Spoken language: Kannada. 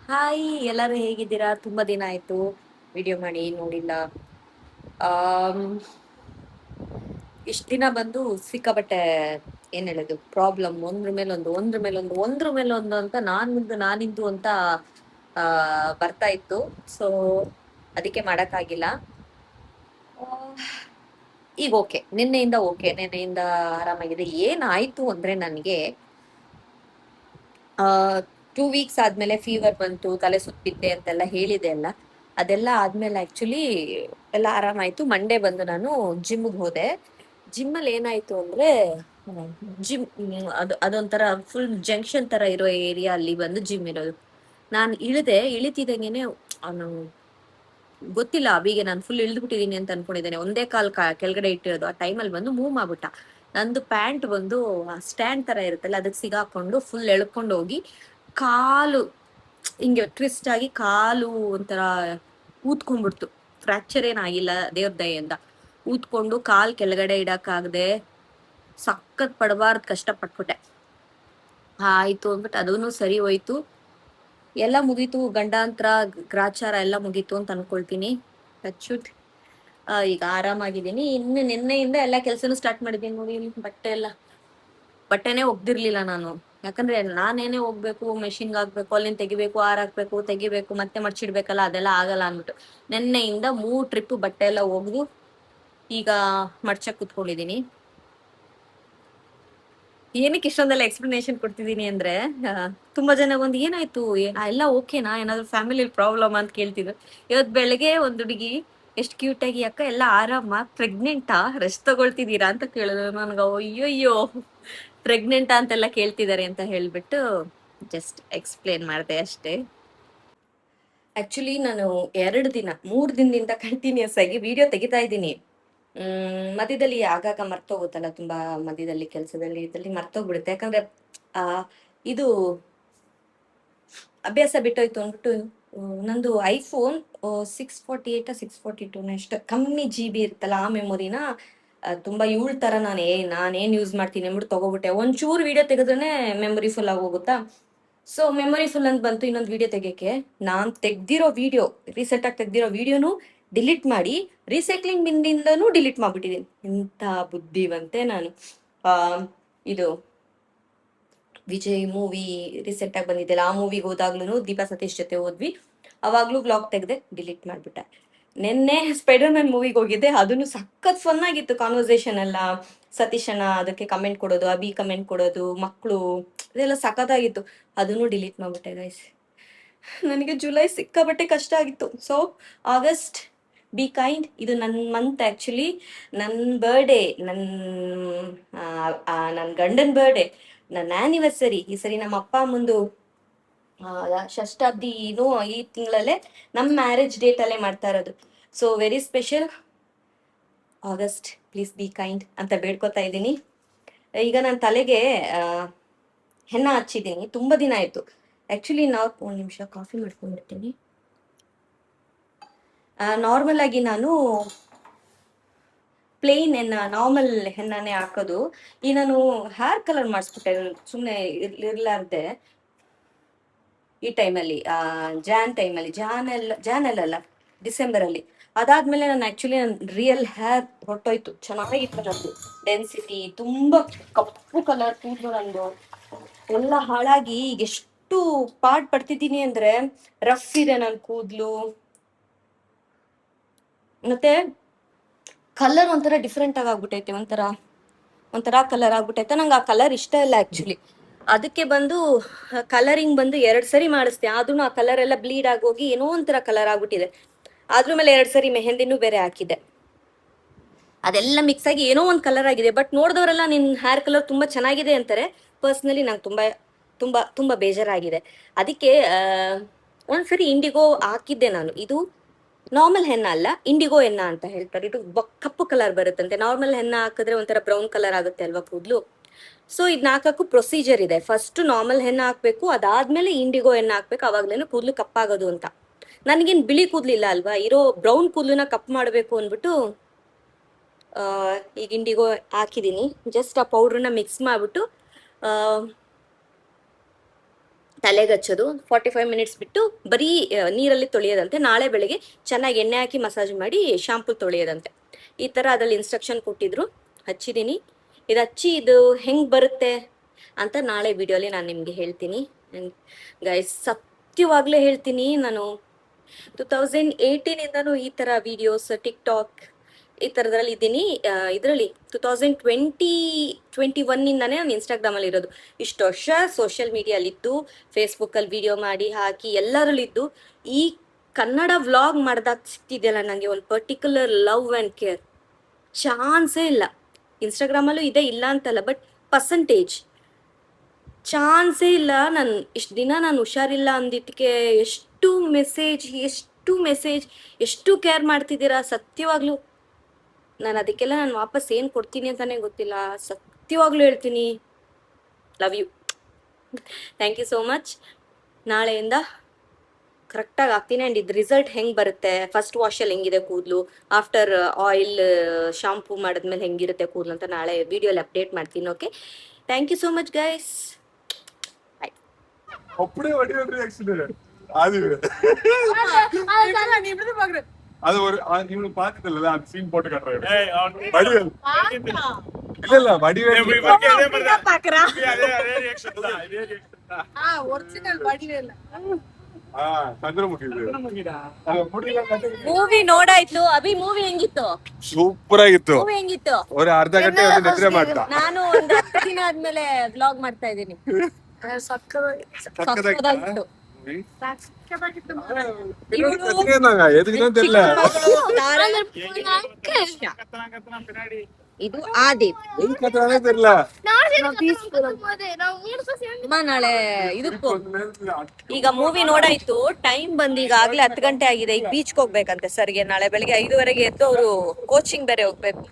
ಹಾಯ್, ಎಲ್ಲರೂ ಹೇಗಿದ್ದೀರಾ? ತುಂಬಾ ದಿನ ಆಯ್ತು ವಿಡಿಯೋ ಮಾಡಿ ನೋಡಿಲ್ಲ. ಆಮ್, ಇಷ್ಟ ದಿನ ಬಂದು ಸಿಕ್ಕಾಬಟ್ಟೆ ಏನ್ ಹೇಳೋದು, ಪ್ರಾಬ್ಲಮ್ ಒಂದ್ರ ಮೇಲೊಂದು ಅಂತ ನಾನಿಂದು ಅಂತ ಆ ಬರ್ತಾ ಇತ್ತು. ಸೊ ಅದಕ್ಕೆ ಮಾಡಕ್ಕಾಗಿಲ್ಲ. ಆ, ಈಗ ಓಕೆ, ನಿನ್ನೆಯಿಂದ ಆರಾಮಾಗಿದೆ. ಏನಾಯ್ತು ಅಂದ್ರೆ ನನಗೆ ಆ 2 ವೀಕ್ಸ್ ಆದ್ಮೇಲೆ ಫೀವರ್ ಬಂತು, ತಲೆ ಸುತ್ತಿದ್ದೆ ಅಂತೆಲ್ಲ ಹೇಳಿದೆ ಅಲ್ಲ. ಅದೆಲ್ಲ ಆದ್ಮೇಲೆ ಆಕ್ಚುಲಿ ಎಲ್ಲ ಆರಾಮಾಯ್ತು. ಮಂಡೇ ಬಂದು ನಾನು ಜಿಮ್ಗೆ ಹೋದೆ. ಜಿಮ್ ಅಲ್ಲಿ ಏನಾಯ್ತು ಅಂದ್ರೆ, ಜಿಮ್ ಅದೊಂಥರ ಫುಲ್ ಜಂಕ್ಷನ್ ತರ ಇರೋ ಏರಿಯಾ, ಅಲ್ಲಿ ಬಂದು ಜಿಮ್ ಇರೋದು. ನಾನು ಇಳಿತಿದಂಗೆನೆ ಅವನು ಗೊತ್ತಿಲ್ಲ, ಅವಿಗೆ ನಾನು ಫುಲ್ ಇಳಿದ್ಬಿಟ್ಟಿದೀನಿ ಅಂತ ಅನ್ಕೊಂಡಿದ್ದೇನೆ. ಒಂದೇ ಕಾಲ್ ಕೆಳಗಡೆ ಇಟ್ಟಿರೋದು. ಆ ಟೈಮಲ್ಲಿ ಬಂದು ಮೂವ್ ಮಾಡ್ಬಿಟ್ಟ. ನಂದು ಪ್ಯಾಂಟ್ ಬಂದು ಸ್ಟ್ಯಾಂಡ್ ತರ ಇರುತ್ತಲ್ಲ, ಅದಕ್ಕೆ ಸಿಗಾಕೊಂಡು ಫುಲ್ ಎಳ್ಕೊಂಡು ಹೋಗಿ ಕಾಲು ಹಿಂಗೆ ಟ್ವಿಸ್ಟ್ ಆಗಿ ಕಾಲು ಒಂಥರ ಊದ್ಕೊಂಡ್ಬಿಡ್ತು. ಫ್ರಾಕ್ಚರ್ ಏನಾಗಿಲ್ಲ ದೇವ್ರ ದಯೆಯಿಂದ. ಊದ್ಕೊಂಡು ಕಾಲ್ ಕೆಳಗಡೆ ಇಡಕ್ಕಾಗದೆ ಸಖತ್ ಪಡಬಾರ್ದು ಕಷ್ಟ ಪಟ್ಬಿಟ್ಟೆ. ಆಯ್ತು ಅಂದ್ಬಿಟ್ಟು ಅದೂ ಸರಿ ಹೋಯ್ತು. ಎಲ್ಲ ಮುಗೀತು, ಗಂಡಾಂತರ ಗ್ರಾಚಾರ ಎಲ್ಲ ಮುಗೀತು ಅಂತ ಅನ್ಕೊಳ್ತೀನಿ. ಟಚ್. ಈಗ ಆರಾಮಾಗಿದ್ದೀನಿ. ಇನ್ನು ನಿನ್ನೆಯಿಂದ ಎಲ್ಲ ಕೆಲ್ಸನೂ ಸ್ಟಾರ್ಟ್ ಮಾಡಿದ್ದೀನಿ ನೋಡಿ. ಬಟ್ಟೆನೇ ಒಗ್ದಿರ್ಲಿಲ್ಲ ನಾನು. ಯಾಕಂದ್ರೆ ನಾನೇನೇ ಹೋಗ್ಬೇಕು, ಮೆಷಿನ್ಗೆ ಹಾಕ್ಬೇಕು, ಅಲ್ಲಿಂದ ತೆಗಿಬೇಕು, ಹಾಕ್ಬೇಕು, ತೆಗಿಬೇಕು, ಮತ್ತೆ ಮಡ್ಚಿಡ್ಬೇಕಲ್ಲ, ಅದೆಲ್ಲ ಆಗಲ್ಲ ಅಂದ್ಬಿಟ್ಟು ನಿನ್ನೆಯಿಂದ 3 ಟ್ರಿಪ್ ಬಟ್ಟೆ ಎಲ್ಲ ಒಗ್ದು ಈಗ ಮಡ್ಚಕ್ ಕುತ್ಕೊಂಡಿದೀನಿ. ಏನಕ್ಕೆ ಇಷ್ಟೊಂದೆಲ್ಲ ಎಕ್ಸ್ಪ್ಲನೇಷನ್ ಕೊಡ್ತಿದೀನಿ ಅಂದ್ರೆ, ತುಂಬಾ ಜನ ಬಂದು ಏನಾಯ್ತು, ಎಲ್ಲ ಓಕೆನಾ, ಏನಾದ್ರು ಫ್ಯಾಮಿಲಿ ಪ್ರಾಬ್ಲಮ್ ಅಂತ ಕೇಳ್ತಿದ್ರು. ಇವತ್ ಬೆಳಗ್ಗೆ ಒಂದ್ ಹುಡುಗಿ ಎಷ್ಟು ಕ್ಯೂಟ್ ಆಗಿ, ಅಕ್ಕ ಎಲ್ಲ ಆರಾಮ, ಪ್ರೆಗ್ನೆಂಟಾ, ರೆಸ್ಟ್ ತಗೊಳ್ತಿದೀರಾ ಅಂತ ಕೇಳಿದ್ರು. ನನ್ಗ ಅಯ್ಯಯ್ಯೋ, ಪ್ರೆಗ್ನೆಂಟಾ ಅಂತೆಲ್ಲ ಕೇಳ್ತಿದಾರೆ ಅಂತ ಹೇಳ್ಬಿಟ್ಟು ಜಸ್ಟ್ ಎಕ್ಸ್ಪ್ಲೇನ್ ಮಾಡಿದೆ ಅಷ್ಟೇ. ಆಕ್ಚುಲಿ ನಾನು 3 ದಿನದಿಂದ ಕಂಟಿನ್ಯೂಸ್ ಆಗಿ ವಿಡಿಯೋ ತೆಗಿತಾ ಇದ್ದೀನಿ. ಮಧ್ಯದಲ್ಲಿ ಆಗಾಗ ಮರ್ತೋಗುತ್ತಲ್ಲ, ತುಂಬಾ ಮಧ್ಯದಲ್ಲಿ ಕೆಲಸದಲ್ಲಿ ಇದ್ರಲ್ಲಿ ಮರ್ತೋಗ್ಬಿಡುತ್ತೆ. ಯಾಕಂದ್ರೆ ಆ ಇದು ಅಭ್ಯಾಸ ಬಿಟ್ಟೋಯ್ತು ಅಂದ್ಬಿಟ್ಟು. ನಂದು ಐಫೋನ್ 648 642 ಅಷ್ಟು ಕಮ್ಮಿ GB ಇರುತ್ತಲ್ಲ, ಆ ಮೆಮೊರಿನ ತುಂಬಾ ತರ ನಾನೇನ್ ಯೂಸ್ ಮಾಡ್ತೀನಿ ಅಂದ್ಬಿಟ್ಟು ತಗೋಬಿಟ್ಟೆ. ಒಂಚೂರು ವಿಡಿಯೋ ತೆಗೆದ್ರೆ ಮೆಮೊರಿ ಫುಲ್ ಆಗಿ ಹೋಗುತ್ತಾ. ಸೊ ಮೆಮೊರಿ ಫುಲ್ ಅಂತ ಬಂತು ಇನ್ನೊಂದು ವಿಡಿಯೋ ತೆಗಿಯಕ್ಕೆ. ನಾನ್ ತೆಗ್ದಿರೋ ವಿಡಿಯೋ, ರೀಸೆಂಟ್ ಆಗಿ ತೆಗ್ದಿರೋ ವಿಡಿಯೋನು ಡಿಲೀಟ್ ಮಾಡಿ ರೀಸೈಕ್ಲಿಂಗ್ ಬಿನ್ನಿಂದನೂ ಡಿಲೀಟ್ ಮಾಡ್ಬಿಟ್ಟಿದ್ದೀನಿ. ಇಂಥ ಬುದ್ಧಿವಂತೆ ನಾನು. ಆ ಇದು ವಿಜಯ್ ಮೂವಿ ರೀಸೆಂಟ್ ಆಗಿ ಬಂದಿದ್ದೆಲ್ಲ, ಆ ಮೂವಿಗೆ ಹೋದಾಗ್ಲೂ ದೀಪಾ ಸತೀಶ್ ಜೊತೆ ಹೋದ್ವಿ. ಅವಾಗ್ಲೂ ಬ್ಲಾಗ್ ತೆಗ್ದೆ, ಡಿಲೀಟ್ ಮಾಡ್ಬಿಟ್ಟೆ. ನಿನ್ನೆ ಸ್ಪೈಡರ್ ಮ್ಯಾನ್ ಮೂವಿಗೆ ಹೋಗಿದ್ದೆ, ಅದನ್ನು ಸಖತ್ ಫನ್ ಆಗಿತ್ತು. ಕಾನ್ವರ್ಸೇಷನ್ ಎಲ್ಲ, ಸತೀಶ್ ಅಣ್ಣ ಅದಕ್ಕೆ ಕಮೆಂಟ್ ಕೊಡೋದು, ಅಭಿ ಕಮೆಂಟ್ ಕೊಡೋದು, ಮಕ್ಕಳು, ಇದೆಲ್ಲ ಸಖತ್ತಾಗಿತ್ತು. ಅದನ್ನು ಡಿಲೀಟ್ ಮಾಡ್ಬಿಟ್ಟೆ ಗೈಸ್. ನನಗೆ ಜುಲೈ ಸಿಕ್ಕಾಬಟ್ಟೆ ಕಷ್ಟ ಆಗಿತ್ತು. So August, be kind. ಇದು ನನ್ನ ಮಂತ್ ಆಕ್ಚುಲಿ. ನನ್ನ ಬರ್ಡೇ, ನನ್ನ ಗಂಡನ ಬರ್ಡೇ, ನನ್ನ ಆನಿವರ್ಸರಿ. ಈ ಸರಿ ನಮ್ಮ ಅಪ್ಪ ಅಮ್ಮಂದು ಷಷ್ಠಾಬ್ದಿನೂ ಈ ತಿಂಗಳಲ್ಲೇ, ನಮ್ಮ ಮ್ಯಾರೇಜ್ ಡೇಟ್ ಅಲ್ಲೇ ಮಾಡ್ತಾ ಇರೋದು. So very special. August, please be kind ಅಂತ ಬೇಡ್ಕೊತಾ ಇದ್ದೀನಿ. ಈಗ ನಾನು ತಲೆಗೆ ಹೆನ್ನ ಹಚ್ಚಿದ್ದೀನಿ, ತುಂಬಾ ದಿನ ಆಯ್ತು. ಆಕ್ಚುಲಿ ಒಂದ್ ನಿಮಿಷ ಕಾಫಿ ಮಾಡ್ಕೊಂಡ್ಬಿಡ್ತೀನಿ. ನಾರ್ಮಲ್ ಆಗಿ ನಾನು ಪ್ಲೇನ್ ನಾರ್ಮಲ್ ಹೆನ್ನಾನೇ ಹಾಕೋದು. ಈ ನಾನು ಹೇರ್ ಕಲರ್ ಮಾಡಿಸ್ಬಿಟ್ಟೆ ಸುಮ್ಮನೆ ಇರ್ಲಾರ್ದೆ ಈ ಟೈಮಲ್ಲಿ, ಜಾನ್ ಅಲ್ಲ, ಡಿಸೆಂಬರ್ ಅಲ್ಲಿ. ಅದಾದ್ಮೇಲೆ ನಾನು ಆಕ್ಚುಲಿ ರಿಯಲ್ ಹೇರ್ ಹೊಟ್ಟೋಯ್ತು. ಚೆನ್ನಾಗಿತ್ತು ನಂದು ಡೆನ್ಸಿಟಿ, ತುಂಬಾ ಕಪ್ಪು ಕಲರ್ ಕೂದಲು ನಂದು ಎಲ್ಲ ಹಾಳಾಗಿ ಈಗ ಎಷ್ಟು ಪಾಡ್ ಪಡ್ತಿದ್ದೀನಿ ಅಂದ್ರೆ, ರಫ್ ಇದೆ ನನ್ ಕೂದ್ಲು. ಮತ್ತೆ ಕಲರ್ ಒಂಥರ ಡಿಫ್ರೆಂಟ್ ಆಗಿ ಆಗ್ಬಿಟ್ಟೈತೆ, ಒಂಥರ ಕಲರ್ ಆಗ್ಬಿಟ್ಟೈತೆ. ನಂಗೆ ಆ ಕಲರ್ ಇಷ್ಟ ಇಲ್ಲ ಆಕ್ಚುಲಿ. ಅದಕ್ಕೆ ಬಂದು ಕಲರಿಂಗ್ ಬಂದು 2 ಸರಿ ಮಾಡಿಸ್ದೆ, ಆದ್ರೂ ಆ ಕಲರ್ ಎಲ್ಲ ಬ್ಲೀಡ್ ಆಗೋಗಿ ಏನೋ ಒಂಥರ ಕಲರ್ ಆಗ್ಬಿಟ್ಟಿದೆ. ಅದ್ರ ಮೇಲೆ 2 ಸರಿ ಮೆಹಂದಿನೂ ಬೇರೆ ಹಾಕಿದೆ. ಅದೆಲ್ಲ ಮಿಕ್ಸ್ ಆಗಿ ಏನೋ ಒಂದು ಕಲರ್ ಆಗಿದೆ. ಬಟ್ ನೋಡಿದವರೆಲ್ಲ ನಿನ್ ಹೇರ್ ಕಲರ್ ತುಂಬಾ ಚೆನ್ನಾಗಿದೆ ಅಂತಾರೆ. ಪರ್ಸ್ನಲಿ ನಂಗೆ ತುಂಬಾ ತುಂಬಾ ತುಂಬಾ ಬೇಜಾರಾಗಿದೆ. ಅದಕ್ಕೆ ಒಂದ್ಸರಿ ಇಂಡಿಗೋ ಹಾಕಿದ್ದೆ ನಾನು. ಇದು ನಾರ್ಮಲ್ ಹೆನ್ನ ಅಲ್ಲ, ಇಂಡಿಗೋ ಹೆನ್ನ ಅಂತ ಹೇಳ್ತಾರೆ. ಇದು ಕಪ್ಪು ಕಲರ್ ಬರುತ್ತಂತೆ. ನಾರ್ಮಲ್ ಹೆನ್ನ ಹಾಕಿದ್ರೆ ಒಂಥರ ಬ್ರೌನ್ ಕಲರ್ ಆಗುತ್ತೆ ಅಲ್ವಾ ಕೂದ್ಲು. ಸೊ ಇದನ್ನ ಹಾಕಕ್ಕೂ ಪ್ರೊಸೀಜರ್ ಇದೆ. ಫಸ್ಟ್ ನಾರ್ಮಲ್ ಹೆನ್ನ ಹಾಕ್ಬೇಕು, ಅದಾದ್ಮೇಲೆ ಇಂಡಿಗೋ ಹೆನ್ನ ಹಾಕ್ಬೇಕು, ಅವಾಗ್ಲೇನು ಕೂದ್ಲು ಕಪ್ಪಾಗೋದು ಅಂತ. ನನ್ಗೇನ್ ಬಿಳಿ ಕೂದ್ಲಿಲ್ಲ ಅಲ್ವಾ, ಇರೋ ಬ್ರೌನ್ ಕೂದ್ಲನ್ನ ಕಪ್ ಮಾಡ್ಬೇಕು ಅಂದ್ಬಿಟ್ಟು ಈಗ ಇಂಡಿಗೋ ಹಾಕಿದೀನಿ. ಜಸ್ಟ್ ಆ ಪೌಡ್ರನ್ನ ಮಿಕ್ಸ್ ಮಾಡ್ಬಿಟ್ಟು ತಲೆಗೆ ಹಚ್ಚೋದು 45 ಮಿನಿಟ್ಸ್ ಬಿಟ್ಟು ಬರೀ ನೀರಲ್ಲಿ ತೊಳೆಯೋದಂತೆ. ನಾಳೆ ಬೆಳಗ್ಗೆ ಚೆನ್ನಾಗಿ ಎಣ್ಣೆ ಹಾಕಿ ಮಸಾಜ್ ಮಾಡಿ ಶಾಂಪು ತೊಳೆಯೋದಂತೆ. ಈ ಥರ ಅದ್ರಲ್ಲಿ ಇನ್ಸ್ಟ್ರಕ್ಷನ್ ಕೊಟ್ಟಿದ್ರು, ಹಚ್ಚಿದ್ದೀನಿ. ಇದು ಹಚ್ಚಿ ಇದು ಹೆಂಗೆ ಬರುತ್ತೆ ಅಂತ ನಾಳೆ ವಿಡಿಯೋಲಿ ನಾನು ನಿಮಗೆ ಹೇಳ್ತೀನಿ. ಗೈಸ್ ಸತ್ಯವಾಗ್ಲೇ ಹೇಳ್ತೀನಿ, ನಾನು 2018ಇಂದನೂ ಈ ಥರ ವಿಡಿಯೋಸ್ ಟಿಕ್ಟಾಕ್ ಈ ಥರದ್ರಲ್ಲಿ ಇದ್ದೀನಿ. ಇದರಲ್ಲಿ 2021ಇಂದನೇ ನಾನು ಇನ್ಸ್ಟಾಗ್ರಾಮಲ್ಲಿ ಇರೋದು. ಇಷ್ಟು ವರ್ಷ ಸೋಷಿಯಲ್ ಮೀಡಿಯಾಲಿದ್ದು, ಫೇಸ್ಬುಕ್ಕಲ್ಲಿ ವಿಡಿಯೋ ಮಾಡಿ ಹಾಕಿ ಎಲ್ಲರಲ್ಲಿದ್ದು, ಈ ಕನ್ನಡ ವ್ಲಾಗ್ ಮಾಡಿದಾಗ ಸಿಕ್ತಿದೆಯಲ್ಲ ನನಗೆ ಒಂದು ಪರ್ಟಿಕ್ಯುಲರ್ ಲವ್ ಆ್ಯಂಡ್ ಕೇರ್. ಚಾನ್ಸೇ ಇಲ್ಲ. ಇನ್ಸ್ಟಾಗ್ರಾಮಲ್ಲೂ ಇದೆ, ಇಲ್ಲ ಅಂತಲ್ಲ, ಬಟ್ ಪರ್ಸಂಟೇಜ್ ಚಾನ್ಸೇ ಇಲ್ಲ. ನಾನು ಇಷ್ಟು ದಿನ ನಾನು ಹುಷಾರಿಲ್ಲ ಅಂದಿದ್ದಕ್ಕೆ ಎಷ್ಟು ಮೆಸೇಜ್ ಎಷ್ಟು ಕೇರ್ ಮಾಡ್ತಿದ್ದೀರಾ. ಸತ್ಯವಾಗ್ಲೂ ನಾನು ಅದಕ್ಕೆಲ್ಲ ನಾನು ವಾಪಸ್ ಏನು ಕೊಡ್ತೀನಿ ಅಂತಲೇ ಗೊತ್ತಿಲ್ಲ. ಸತ್ಯವಾಗ್ಲೂ ಹೇಳ್ತೀನಿ, love you, thank you so much. ನಾಳೆಯಿಂದ ಕರೆಕ್ಟಾಗಿ ಆಗ್ತೀನಿ. ಆ್ಯಂಡ್ ಇದು ರಿಸಲ್ಟ್ ಹೆಂಗೆ ಬರುತ್ತೆ, ಫಸ್ಟ್ ವಾಶಲ್ಲಿ ಹೆಂಗಿದೆ ಕೂದಲು, ಆಫ್ಟರ್ ಆಯಿಲ್ ಶಾಂಪೂ ಮಾಡಿದ್ಮೇಲೆ ಹೆಂಗಿರುತ್ತೆ ಕೂದಲು ಅಂತ ನಾಳೆ ವಿಡಿಯೋಲಿ ಅಪ್ಡೇಟ್ ಮಾಡ್ತೀನಿ. Okay, thank you so much guys. அப்படியே வடிவேல் ரியாக்ஷன் அது ஒரு இவனுக்கு பாத்துட்டல அந்த சீன் போட்டு காட்டுறாரு வடிவேல் இல்ல வடிவேல் பாக்குறான். அதே ரியாக்ஷன் தான் ஒரிஜினல் வடிவேல். ಚಂದ್ರಮುಖಿ ಮೂವಿ ನೋಡಾಯ್ತು. ಅಭಿ ಮೂವಿ ಹೆಂಗಿತ್ತು? ಸೂಪರ್ ಆಗಿತ್ತು. ಮೂವಿ ಹೆಂಗಿತ್ತು? ஒரு ಅರ್ಧ ಗಂಟೆ ನಿದ್ರೆ ಮಾಡ್ತಾ. ನಾನು ಒಂದು 10 ದಿನ ಆದ್ಮೇಲೆ ವ್ಲಾಗ್ ಮಾಡ್ತಾ ಇದ್ದೀನಿ. ಸಕ್ಕತ್ತಾಗಿತ್ತು. ಇದು ಆದೀಪ್ ನಾಳೆ ಇದಕ್ಕೂ ಈಗ ಮೂವಿ ನೋಡಾಯ್ತು. ಟೈಮ್ ಬಂದು ಈಗಾಗ್ಲೇ 10 ಗಂಟೆ ಆಗಿದೆ. ಈಗ ಬೀಚ್ಗೆ ಹೋಗ್ಬೇಕಂತೆ ಸರ್ಗೆ. ನಾಳೆ ಬೆಳಿಗ್ಗೆ 5:30 ಎದ್ದು ಅವರು ಕೋಚಿಂಗ್ ಬೇರೆ ಹೋಗ್ಬೇಕು.